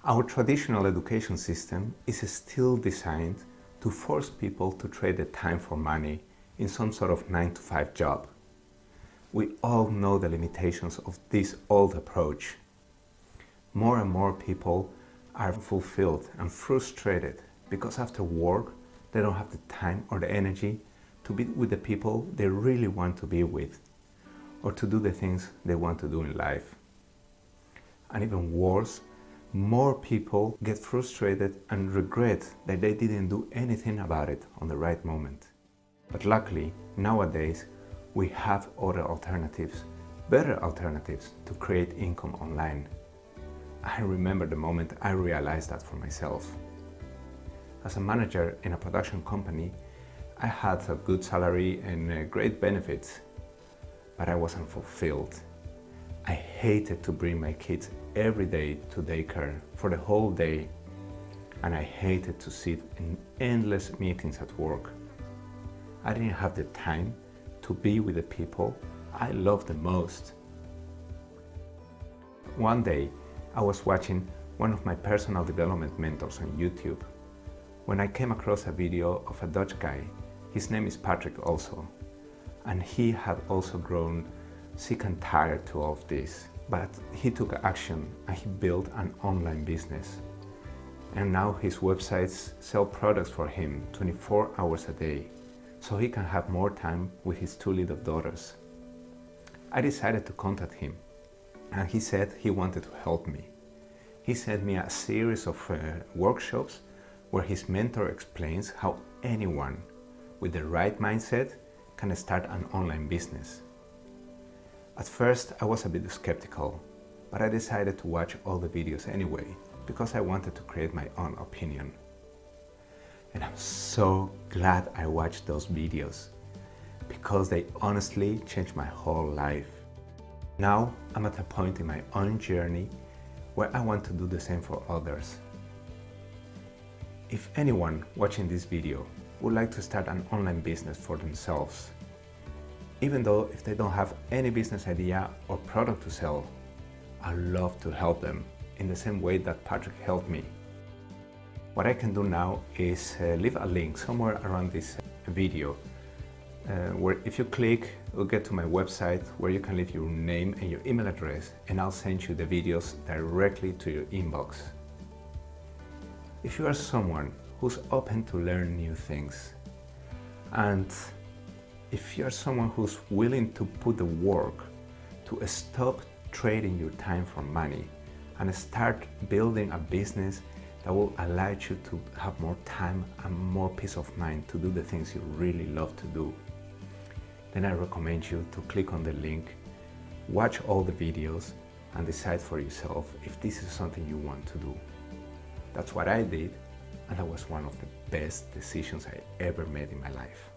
Our traditional education system is still designed to force people to trade their time for money in some sort of 9-to-5 job. We all know the limitations of this old approach. More and more people are fulfilled and frustrated because after work they don't have the time or the energy to be with the people they really want to be with, or to do the things they want to do in life. And even worse, more people get frustrated and regret that they didn't do anything about it on the right moment. But luckily, nowadays, we have other alternatives, better alternatives to create income online. I remember the moment I realized that for myself. As a manager in a production company, I had a good salary and great benefits, but I wasn't fulfilled. I hated to bring my kids every day to daycare for the whole day, and I hated to sit in endless meetings at work. I didn't have the time to be with the people I love the most. One day, I was watching one of my personal development mentors on YouTube when I came across a video of a Dutch guy. His name is Patrick also, and he had also grown sick and tired to all of this. But he took action and he built an online business. And now his websites sell products for him 24 hours a day, so he can have more time with his 2 little daughters. I decided to contact him, and he said he wanted to help me. He sent me a series of workshops where his mentor explains how anyone with the right mindset can start an online business. At first, I was a bit skeptical, but I decided to watch all the videos anyway, because I wanted to create my own opinion. And I'm so glad I watched those videos, because they honestly changed my whole life. Now, I'm at a point in my own journey where I want to do the same for others. If anyone watching this video would like to start an online business for themselves, even though if they don't have any business idea or product to sell, I'd love to help them in the same way that Patrick helped me. What I can do now is leave a link somewhere around this video where if you click, you'll get to my website where you can leave your name and your email address, and I'll send you the videos directly to your inbox. If you are someone who's open to learn new things, and if you're someone who's willing to put the work to stop trading your time for money and start building a business that will allow you to have more time and more peace of mind to do the things you really love to do, then I recommend you to click on the link, watch all the videos, and decide for yourself if this is something you want to do. That's what I did, and that was one of the best decisions I ever made in my life.